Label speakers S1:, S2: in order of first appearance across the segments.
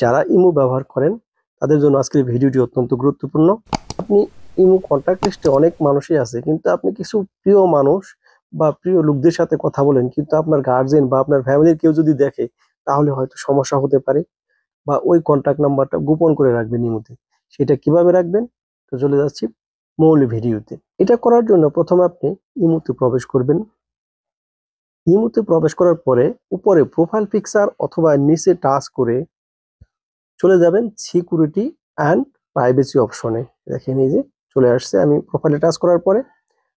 S1: যারা ইমো ব্যবহার করেন তাদের জন্য আজকের ভিডিওটি অত্যন্ত গুরুত্বপূর্ণ। আপনি ইমো কন্ট্যাক্ট লিস্টে অনেক মানুষই আছে, কিন্তু আপনি কিছু প্রিয় মানুষ বা প্রিয় লোকদের সাথে কথা বলেন, কিন্তু আপনার গার্জিয়ান বা আপনার ফ্যামিলির কেউ যদি দেখে তাহলে হয়তো সমস্যা হতে পারে, বা ওই কন্ট্যাক্ট নাম্বারটা গোপন করে রাখবেন ইমোতে। সেটা কিভাবে রাখবেন, তো চলে যাচ্ছি মূল ভিডিওতে। এটা করার জন্য প্রথমে আপনি ইমোতে প্রবেশ করবেন। ইমোতে প্রবেশ করার পরে উপরে প্রোফাইল পিকচার অথবা নিচে টাচ করে চলে যাবেন সিকিউরিটি অ্যান্ড প্রাইভেসি অপশনে। দেখেন এই যে চলে আসছে। আমি প্রোফাইলে টাচ করার পরে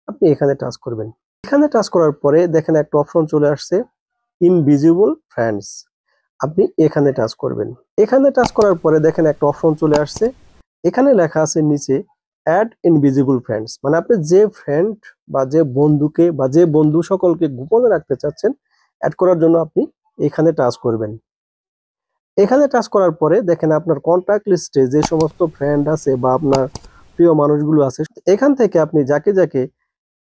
S1: আপনি এখানে টাচ করবেন। এখানে টাচ করার পরে দেখেন একটা অপশন চলে আসছে ইনভিজিবল ফ্রেন্ডস। আপনি এখানে টাচ করবেন। এখানে টাচ করার পরে দেখেন একটা অপশন চলে আসছে, এখানে লেখা আছে নিচে অ্যাড ইনভিজিবল ফ্রেন্ডস, মানে আপনি যে ফ্রেন্ড বা যে বন্ধুকে বা যে বন্ধু সকলকে গোপনে রাখতে চাচ্ছেন অ্যাড করার জন্য আপনি এখানে টাচ করবেন। এখানে টাচ করার পরে দেখেন আপনার কন্ট্যাক্ট লিস্টে যে সমস্ত ফ্রেন্ড আছে বা আপনার প্রিয় মানুষগুলো আছে, এখান থেকে আপনি যাকে যাকে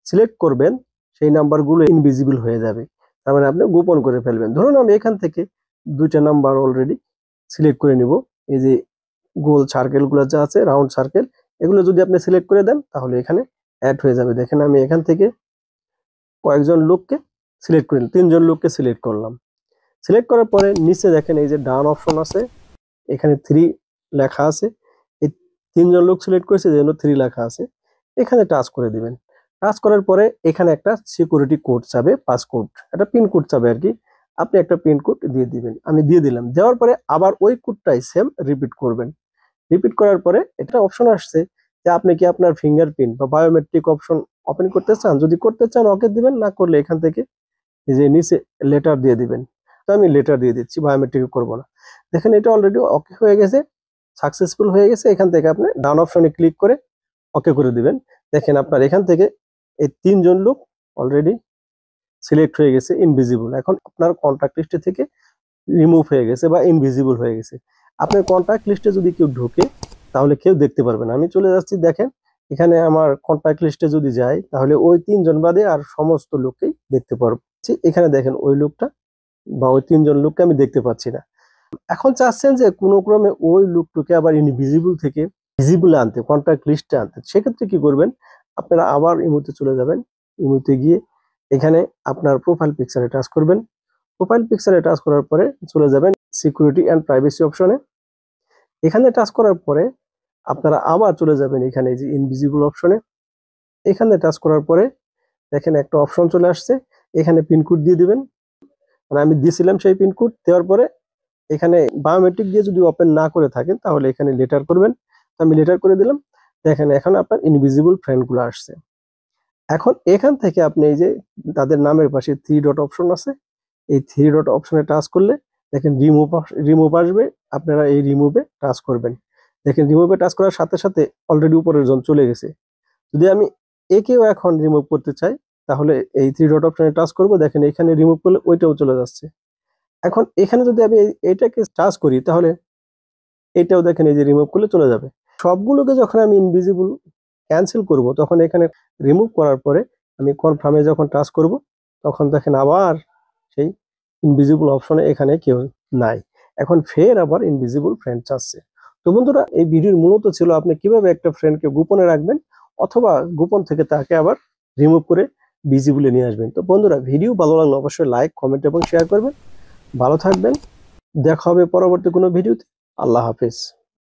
S1: সিলেক্ট করবেন সেই নাম্বারগুলো ইনভিজিবল হয়ে যাবে। তার মানে আপনি গোপন করে ফেলবেন। ধরুন আমি এখান থেকে দুইটা নাম্বার অলরেডি সিলেক্ট করে নিব। এই যে গোল সার্কেলগুলো যা আছে, রাউন্ড সার্কেল, এগুলো যদি আপনি সিলেক্ট করে দেন তাহলে এখানে অ্যাড হয়ে যাবে। দেখেন আমি এখান থেকে কয়েকজন লোককে সিলেক্ট করে 3জন লোককে সিলেক্ট করলাম। সিলেক্ট করার পরে নিচে দেখেন এই যে ডান অপশন আছে, এখানে 3 লেখা আছে। এই 3জন লোক সিলেক্ট করেছে, যেন 3 লেখা আছে, এখানে টাচ করে দিবেন। টাচ করার পরে এখানে একটা সিকিউরিটি কোড চাবে, পাসকোড, একটা পিন কোড চাবে আর কি। আপনি একটা পিন কোড দিয়ে দিবেন। আমি দিয়ে দিলাম। দেওয়ার পরে আবার ওই কোডটাই সেম রিপিট করবেন। রিপিট করার পরে একটা অপশন আসছে যে আপনি কি আপনার ফিঙ্গারপ্রিন্ট বা বায়োমেট্রিক অপশন ওপেন করতে চান। যদি করতে চান ওকে দিবেন, না করলে এখান থেকে এই যে নিচে লেটার দিয়ে দিবেন। তো আমি লেটার দিয়ে দিচ্ছি, বায়োমেট্রিক করব না। দেখেন এটা অলরেডি ওকে হয়ে গেছে, সাকসেসফুল হয়ে গেছে। এখান থেকে আপনি ডান অপশনে ক্লিক করে ওকে করে দিবেন। দেখেন আপনার এখান থেকে এই 3জন লোক অলরেডি সিলেক্ট হয়ে গেছে ইনভিজিবল। এখন আপনার কন্ট্যাক্ট লিস্টে থেকে রিমুভ হয়ে গেছে বা ইনভিজিবল হয়ে গেছে। আপনার কন্ট্যাক্ট লিস্টে যদি কেউ ঢোকে তাহলে কেউ দেখতে পারবে না। আমি চলে যাচ্ছি, দেখেন এখানে আমার কন্ট্যাক্ট লিস্টে যদি যাই তাহলে ওই 3জন বাদে আর সমস্ত লোককেই দেখতে পারবো। এখানে দেখেন ওই লোকটা বা ওই 3জন লোককে আমি দেখতে পাচ্ছি না। এখন চাচ্ছেন যে কোনো ক্রমে ওই লোকটাকে আবার ইনভিজিবল থেকে ভিজিবল আনতে, কন্ট্যাক্ট লিস্টে আনতে। সেক্ষেত্রে কি করবেন, আপনারা আবার ইমোতে চলে যাবেন। ইমোতে গিয়ে এখানে আপনার প্রোফাইল পিকচারে টাচ করবেন। প্রোফাইল পিকচারে টাচ করার পরে চলে যাবেন সিকিউরিটি অ্যান্ড প্রাইভেসি অপশনে। এখানে টাচ করার পরে আপনারা আবার চলে যাবেন এখানে যে ইনভিজিবল অপশনে। এখানে টাচ করার পরে দেখেন একটা অপশন চলে আসছে, এখানে পিনকোড দিয়ে দিবেন। মানে আমি দিয়েছিলাম সেই পিনকোড। দেওয়ার পরে এখানে বায়োমেট্রিক দিয়ে যদি ওপেন না করে থাকেন তাহলে এখানে লেটার করবেন। আমি লেটার করে দিলাম। দেখেন এখন আপনার ইনভিজিবল ফ্রেন্ডগুলো আসছে। এখন এখান থেকে আপনি এই যে তাদের নামের পাশে 3 ডট অপশন আছে, এই 3 ডট অপশনে টাচ করলে দেখেন রিমুভ আসবে। আপনারা এই রিমুভে টাচ করবেন। দেখেন রিমুভে টাচ করার সাথে সাথে অলরেডি উপরের জন চলে গেছে। যদি আমি একেও এখন রিমুভ করতে চাই তাহলে এই 3 ডট অপশনে টাচ করব। দেখেন এখানে রিমুভ করলে ওইটাও চলে যাচ্ছে। এখন এখানে যদি আমি এটাকে টাচ করি তাহলে এটাও দেখেন এই যে রিমুভ করলে চলে যাবে। সবগুলোকে যখন আমি ইনভিজিবল ক্যান্সেল করব তখন এখানে রিমুভ করার পরে আমি কনফার্মে যখন টাচ করব তখন দেখেন আবার সেই ইনভিজিবল অপশনে এখানে কেউ নাই। এখন ফের আবার ইনভিজিবল ফ্রেন্ড চাচ্ছে। তো বন্ধুরা, এই ভিডিওর মূলত ছিল আপনি কিভাবে একটা ফ্রেন্ডকে গোপনে রাখবেন অথবা গোপন থেকে তাকে আবার রিমুভ করে ভিজিবলে নিয়ে আসবেন। তো বন্ধুরা, ভিডিও ভালো লাগলে অবশ্যই লাইক, কমেন্ট এবং শেয়ার করবেন। ভালো থাকবেন। দেখা হবে পরবর্তী কোনো ভিডিওতে। আল্লাহ হাফেজ।